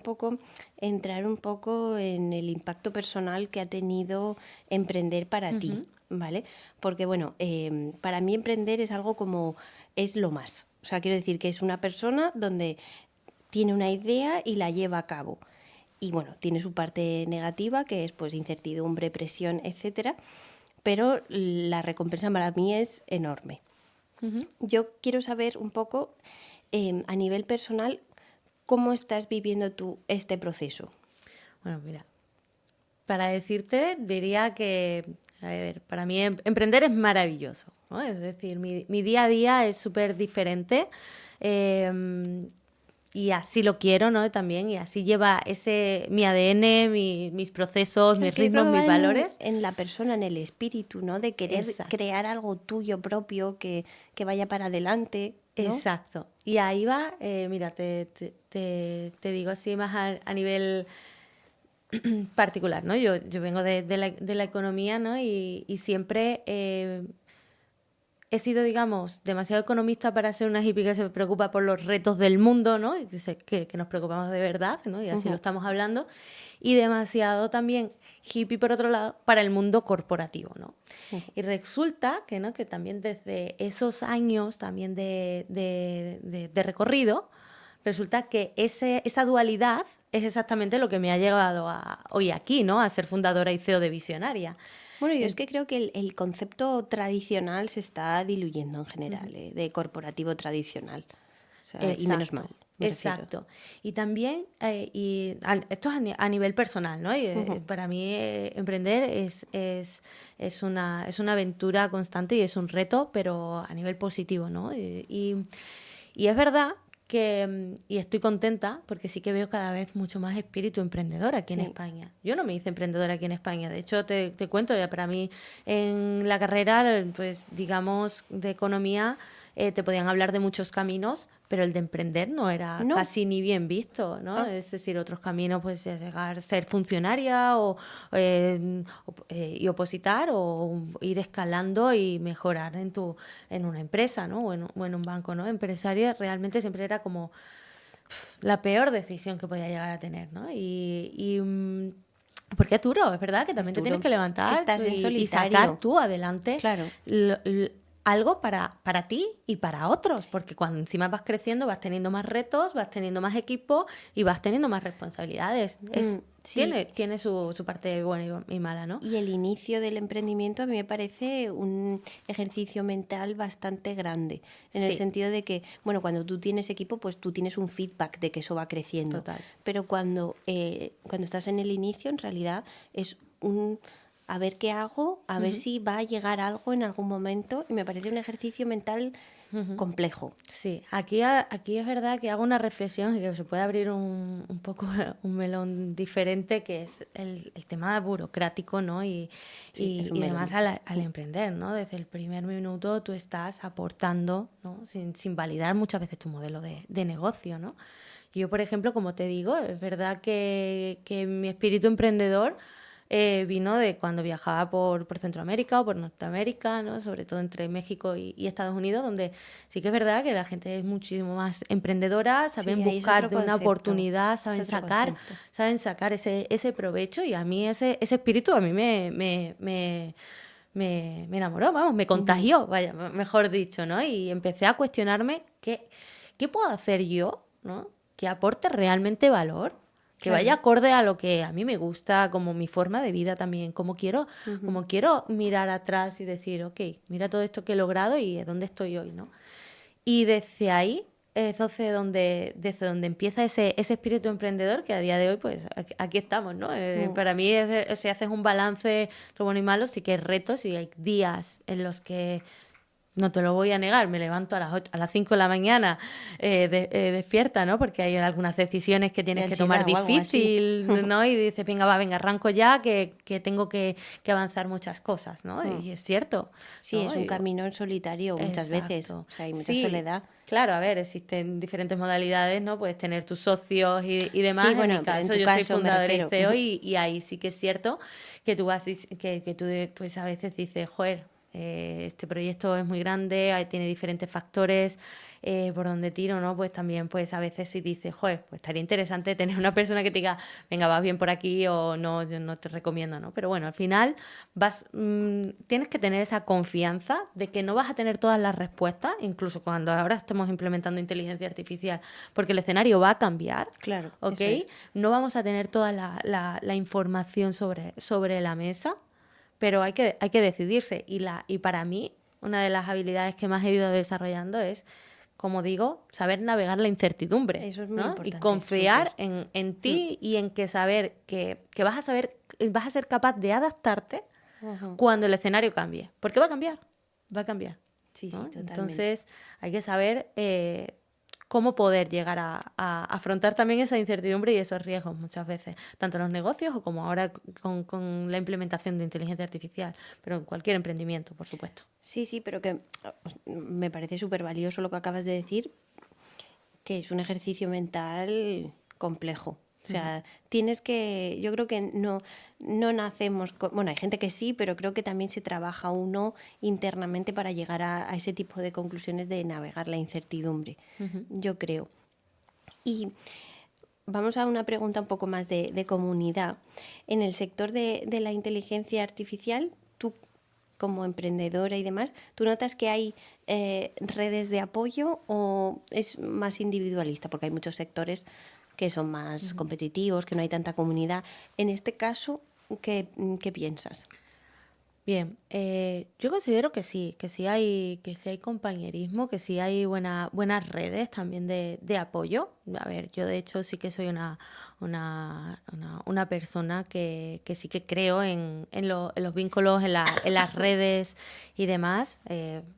entrar un poco en el impacto personal que ha tenido emprender para ti, ¿vale? Porque, bueno, para mí emprender es algo es lo más. O sea, quiero decir que es una persona donde tiene una idea y la lleva a cabo. Y, bueno, tiene su parte negativa, que es pues incertidumbre, presión, etcétera, pero la recompensa para mí es enorme. Yo quiero saber un poco... a nivel personal, ¿cómo estás viviendo tú este proceso? Bueno, mira, para decirte, diría que, a ver, para mí emprender es maravilloso, ¿no? Es decir, mi día a día es súper diferente y así lo quiero, ¿no? También, y así lleva mi ADN, mis procesos, mis ritmos, mis valores. En la persona, en el espíritu, ¿no? De querer crear algo tuyo propio que vaya para adelante, ¿no? Exacto. Y ahí va, mira, te digo así más a nivel particular, ¿no? Yo vengo de la economía, ¿no? Y siempre he sido, digamos, demasiado economista para ser una hippie que se preocupa por los retos del mundo, ¿no? Y que nos preocupamos de verdad, ¿no? Y así lo estamos hablando. Y demasiado también hippie, por otro lado, para el mundo corporativo, ¿no? Y resulta que, ¿no? Que también desde esos años también de recorrido, resulta que esa dualidad es exactamente lo que me ha llevado hoy aquí, ¿no? A ser fundadora y CEO de Visionaria. Bueno, yo es que creo que el concepto tradicional se está diluyendo en general, de corporativo tradicional. O sea, y menos mal. Exacto. Y también, esto es a nivel personal, ¿no? Y, para mí emprender es una aventura constante y es un reto, pero a nivel positivo, ¿no? Y es verdad que, y estoy contenta porque sí que veo cada vez mucho más espíritu emprendedor aquí en España. Yo no me hice emprendedora aquí en España. De hecho, te cuento, ya para mí en la carrera, pues digamos, de economía, te podían hablar de muchos caminos, pero el de emprender no era casi ni bien visto, ¿no? Es decir, otros caminos, pues llegar a ser funcionaria y opositar o ir escalando y mejorar en una empresa, ¿no? O en un banco, ¿no? Empresaria realmente siempre era como la peor decisión que podía llegar a tener, ¿no? Porque es duro, es verdad que también te tienes que levantar y sacar tú adelante algo para ti y para otros, porque cuando encima vas creciendo vas teniendo más retos, vas teniendo más equipo y vas teniendo más responsabilidades. Tiene su parte buena y mala, ¿no? Y el inicio del emprendimiento a mí me parece un ejercicio mental bastante grande, en el sentido de que, bueno, cuando tú tienes equipo, pues tú tienes un feedback de que eso va creciendo. Total. Pero cuando estás en el inicio, en realidad es a ver qué hago, a ver si va a llegar algo en algún momento, y me parece un ejercicio mental complejo. Sí, aquí es verdad que hago una reflexión y que se puede abrir un poco un melón diferente, que es el tema burocrático, ¿no? Y además al emprender, ¿no? Desde el primer minuto tú estás aportando, ¿no? Sin validar muchas veces tu modelo de negocio, ¿no? Yo, por ejemplo, como te digo, es verdad que mi espíritu emprendedor vino de cuando viajaba por Centroamérica o por Norteamérica, ¿no? Sobre todo entre México y Estados Unidos, donde sí que es verdad que la gente es muchísimo más emprendedora, saben buscar de una oportunidad, saben sacar ese provecho, y a mí ese espíritu a mí me enamoró, vamos, me contagió, vaya, mejor dicho, ¿no? Y empecé a cuestionarme qué puedo hacer yo, ¿no? Que aporte realmente valor, que vaya acorde a lo que a mí me gusta, como mi forma de vida también, como quiero mirar atrás y decir, ok, mira todo esto que he logrado y dónde estoy hoy, ¿no? Y desde ahí es desde donde empieza ese espíritu emprendedor, que a día de hoy, pues aquí estamos, ¿no? Para mí, si haces un balance lo bueno y malo, sí que hay retos y hay días en los que, no te lo voy a negar, me levanto a las 5 de la mañana despierta, ¿no? Porque hay algunas decisiones que tienes que tomar difícil, ¿no? Y dices, venga, arranco ya, que tengo que avanzar muchas cosas, ¿no? Y es cierto. Sí, ¿no? Es un camino en solitario muchas veces. O sea, hay mucha soledad. Claro, a ver, existen diferentes modalidades, ¿no? Puedes tener tus socios y demás. Sí, bueno, en mi caso, yo soy fundadora y CEO y ahí sí que es cierto que tú pues a veces dices, joder, este proyecto es muy grande, tiene diferentes factores por donde tiro, ¿no? Pues también, pues a veces si dices, joder, pues estaría interesante tener una persona que te diga, venga, vas bien por aquí o no, yo no te recomiendo, ¿no? Pero bueno, al final tienes que tener esa confianza de que no vas a tener todas las respuestas, incluso cuando ahora estemos implementando inteligencia artificial, porque el escenario va a cambiar, claro, ¿ok? No vamos a tener toda la información sobre la mesa, pero hay que decidirse. Y para mí, una de las habilidades que más he ido desarrollando es, como digo, saber navegar la incertidumbre. Eso es muy importante. Y confiar en ti y en que saber que vas a ser capaz de adaptarte cuando el escenario cambie. Porque va a cambiar. Sí, ¿no? Totalmente. Entonces, hay que saber cómo poder llegar a afrontar también esa incertidumbre y esos riesgos muchas veces, tanto en los negocios o como ahora con la implementación de inteligencia artificial, pero en cualquier emprendimiento, por supuesto. Sí, pero que me parece súper valioso lo que acabas de decir, que es un ejercicio mental complejo. O sea, yo creo que no nacemos bueno, hay gente que sí, pero creo que también se trabaja uno internamente para llegar a ese tipo de conclusiones de navegar la incertidumbre, yo creo. Y vamos a una pregunta un poco más de comunidad. En el sector de la inteligencia artificial, tú como emprendedora y demás, ¿tú notas que hay redes de apoyo o es más individualista? Porque hay muchos sectores que son más competitivos, que no hay tanta comunidad. En este caso, ¿qué piensas? Bien, yo considero que sí hay compañerismo, que sí hay buenas redes también de apoyo. A ver, yo de hecho sí que soy una persona que sí que creo en los vínculos, en las redes y demás.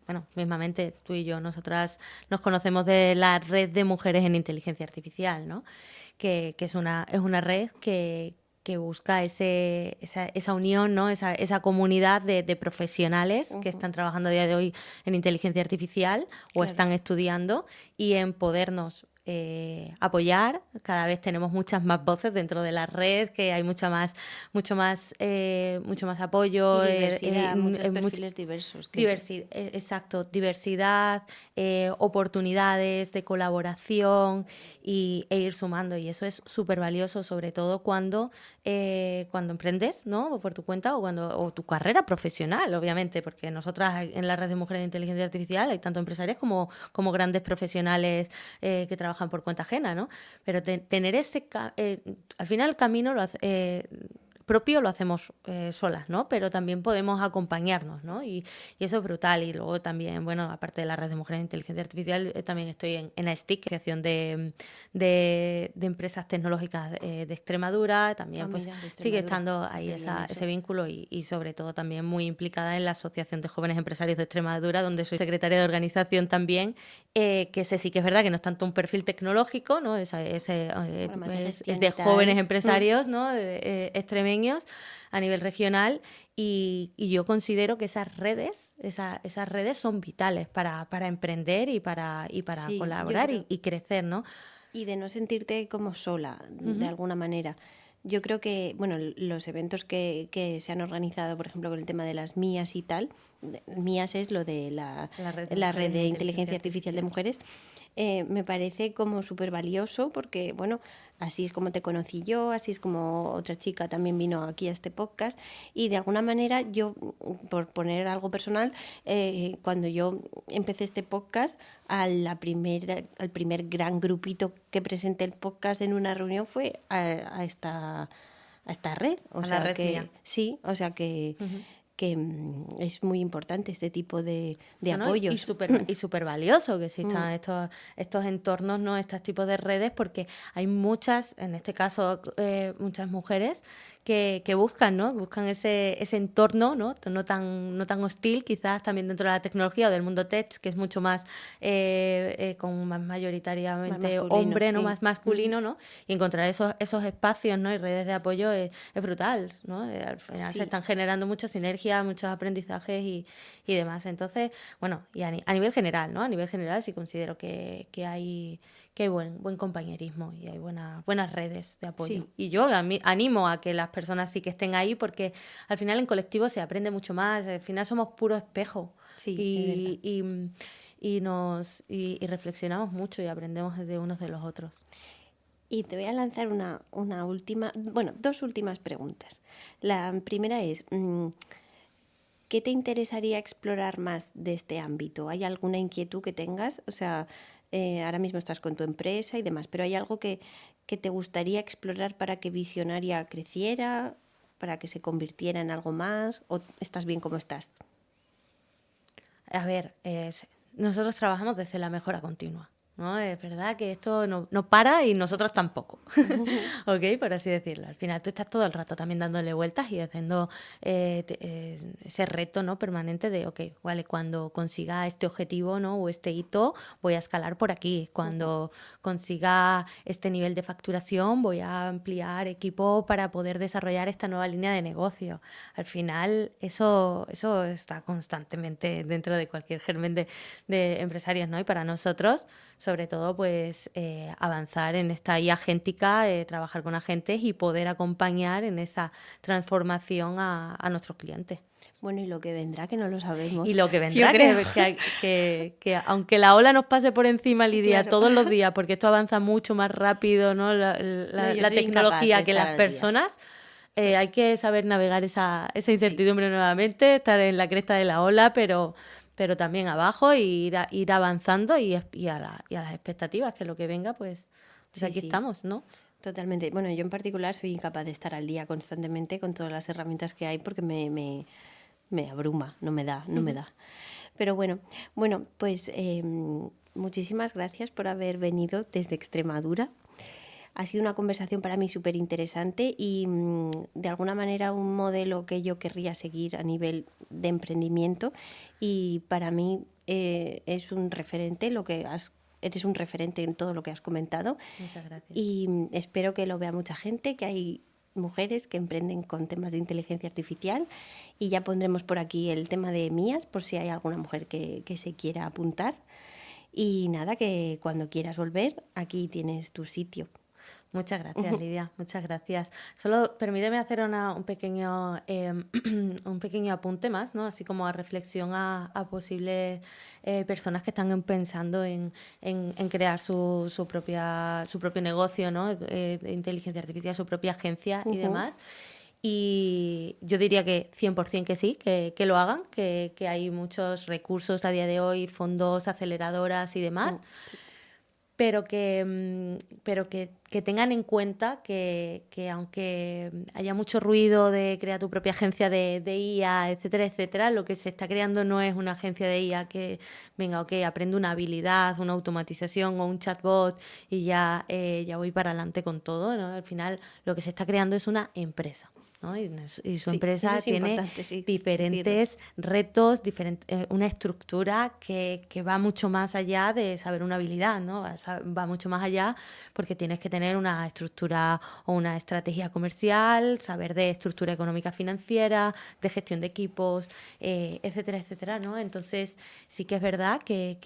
Bueno, mismamente tú y yo, nosotras nos conocemos de la red de mujeres en inteligencia artificial, ¿no? Que es una red que busca esa unión, ¿no? Esa comunidad de profesionales que están trabajando a día de hoy en inteligencia artificial o están estudiando, y en podernos apoyar. Cada vez tenemos muchas más voces dentro de la red, que hay mucho más apoyo, y diversidad, muchos perfiles diversos. Exacto, diversidad, oportunidades de colaboración e ir sumando, y eso es súper valioso, sobre todo cuando emprendes, ¿no? Por tu cuenta o tu carrera profesional, obviamente, porque nosotras en la red de mujeres de inteligencia artificial hay tanto empresarias como grandes profesionales que trabajan por cuenta ajena, ¿no? Pero tener al final el camino propio lo hacemos solas, ¿no? Pero también podemos acompañarnos, ¿no? Y eso es brutal. Y luego también, bueno, aparte de la red de mujeres de inteligencia artificial, también estoy en ASTIC, Asociación de Empresas Tecnológicas de Extremadura. También pues sigue estando ahí ese vínculo y sobre todo también muy implicada en la Asociación de Jóvenes Empresarios de Extremadura, donde soy secretaria de organización también, que ese sí que es verdad que no es tanto un perfil tecnológico, ¿no? Es de jóvenes empresarios, ¿no? Extremeños a nivel regional, y yo considero que esas redes son vitales para emprender y para colaborar y crecer, ¿no? Y de no sentirte como sola, de alguna manera. Yo creo que, bueno, los eventos que se han organizado, por ejemplo, con el tema de las MIAs y tal, MIAs es lo de la red de inteligencia artificial de mujeres, me parece como súper valioso porque, bueno, así es como te conocí yo, así es como otra chica también vino aquí a este podcast y de alguna manera yo, por poner algo personal, cuando yo empecé este podcast, al primer gran grupito que presenté el podcast en una reunión fue a esta red. O a sea la red que mía. sí, o sea que es muy importante este tipo de apoyos. Y súper valioso que existan estos entornos, ¿no? Estos tipos de redes, porque hay muchas, en este caso, muchas mujeres que buscan, ¿no? Buscan ese entorno, ¿no? No tan hostil, quizás también dentro de la tecnología o del mundo tech, que es mucho más, con más mayoritariamente Más hombre, ¿no? sí. Más masculino, ¿no? Y encontrar esos espacios, ¿no? Y redes de apoyo es brutal, ¿no? Al final se están generando muchas sinergias, muchos aprendizajes y demás. Entonces, bueno, y a nivel general, ¿no? A nivel general sí considero que hay buen compañerismo y hay buenas redes de apoyo. Sí. Y yo animo a que las personas sí que estén ahí porque al final en colectivo se aprende mucho más. Al final somos puro espejo. Sí, y reflexionamos mucho y aprendemos de unos de los otros. Y te voy a lanzar una última, bueno, dos últimas preguntas. La primera es, ¿qué te interesaría explorar más de este ámbito? ¿Hay alguna inquietud que tengas? O sea, ahora mismo estás con tu empresa y demás, pero ¿hay algo que te gustaría explorar para que Visionaria creciera, para que se convirtiera en algo más? ¿O estás bien como estás? A ver, nosotros trabajamos desde la mejora continua, ¿no? Es verdad que esto no para y nosotros tampoco, ¿ok? Por así decirlo. Al final tú estás todo el rato también dándole vueltas y haciendo ese reto, ¿no? Permanente de, ok, vale, cuando consiga este objetivo, ¿no? O este hito, voy a escalar por aquí. Cuando consiga este nivel de facturación, voy a ampliar equipo para poder desarrollar esta nueva línea de negocio. Al final, eso está constantemente dentro de cualquier germen de empresarios, ¿no? Y para nosotros, sobre todo, pues avanzar en esta IA agéntica, trabajar con agentes y poder acompañar en esa transformación a nuestros clientes. Bueno, y lo que vendrá, que no lo sabemos. Y lo que vendrá, que aunque la ola nos pase por encima, Lidia, Claro. todos los días, porque esto avanza mucho más rápido, ¿no? La tecnología que las personas, hay que saber navegar esa incertidumbre nuevamente, estar en la cresta de la ola, pero también abajo y ir avanzando y a las expectativas, que lo que venga, pues aquí estamos, ¿no? Totalmente. Bueno, yo en particular soy incapaz de estar al día constantemente con todas las herramientas que hay porque me abruma, no me da. Pero bueno, pues muchísimas gracias por haber venido desde Extremadura. Ha sido una conversación para mí súper interesante y de alguna manera un modelo que yo querría seguir a nivel de emprendimiento y para mí es un referente eres un referente en todo lo que has comentado. Muchas gracias. Y espero que lo vea mucha gente, que hay mujeres que emprenden con temas de inteligencia artificial y ya pondremos por aquí el tema de mías por si hay alguna mujer que se quiera apuntar. Y nada, que cuando quieras volver, aquí tienes tu sitio. Muchas gracias, Lidia, muchas gracias. Solo permíteme hacer un pequeño apunte más, ¿no? Así como a reflexión a posibles personas que están pensando en crear su propio negocio, ¿no? De inteligencia artificial, su propia agencia y demás. Y yo diría que 100% que sí, que lo hagan, que hay muchos recursos a día de hoy, fondos, aceleradoras y demás. Sí. Pero que tengan en cuenta que aunque haya mucho ruido de crear tu propia agencia de IA, etcétera, etcétera, lo que se está creando no es una agencia de IA que, venga, ok, aprendo una habilidad, una automatización o un chatbot y ya voy para adelante con todo, ¿no? Al final lo que se está creando es una empresa, ¿no? Y su empresa tiene diferentes retos, una estructura que va mucho más allá de saber una habilidad, ¿no? Va mucho más allá porque tienes que tener una estructura o una estrategia comercial, saber de estructura económica financiera, de gestión de equipos, etcétera, etcétera, ¿no? Entonces sí que es verdad que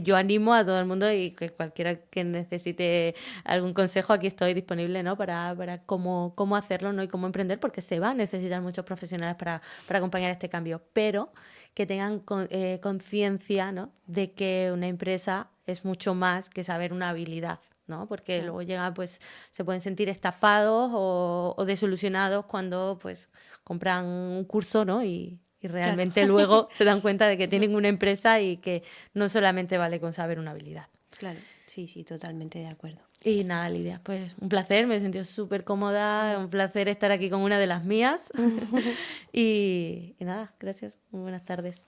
yo animo a todo el mundo y que cualquiera que necesite algún consejo, aquí estoy disponible, ¿no? Para cómo hacerlo, ¿no? Y cómo emprender, porque se va a necesitar muchos profesionales para acompañar este cambio, pero que tengan conciencia, ¿no? De que una empresa es mucho más que saber una habilidad, ¿no? Porque luego llega, pues, se pueden sentir estafados o desilusionados cuando, pues, compran un curso, ¿no? Y realmente luego se dan cuenta de que tienen una empresa y que no solamente vale con saber una habilidad. Claro, sí, totalmente de acuerdo. Y nada, Lidia, pues un placer, me he sentido súper cómoda, un placer estar aquí con una de las mías. Y nada, gracias, muy buenas tardes.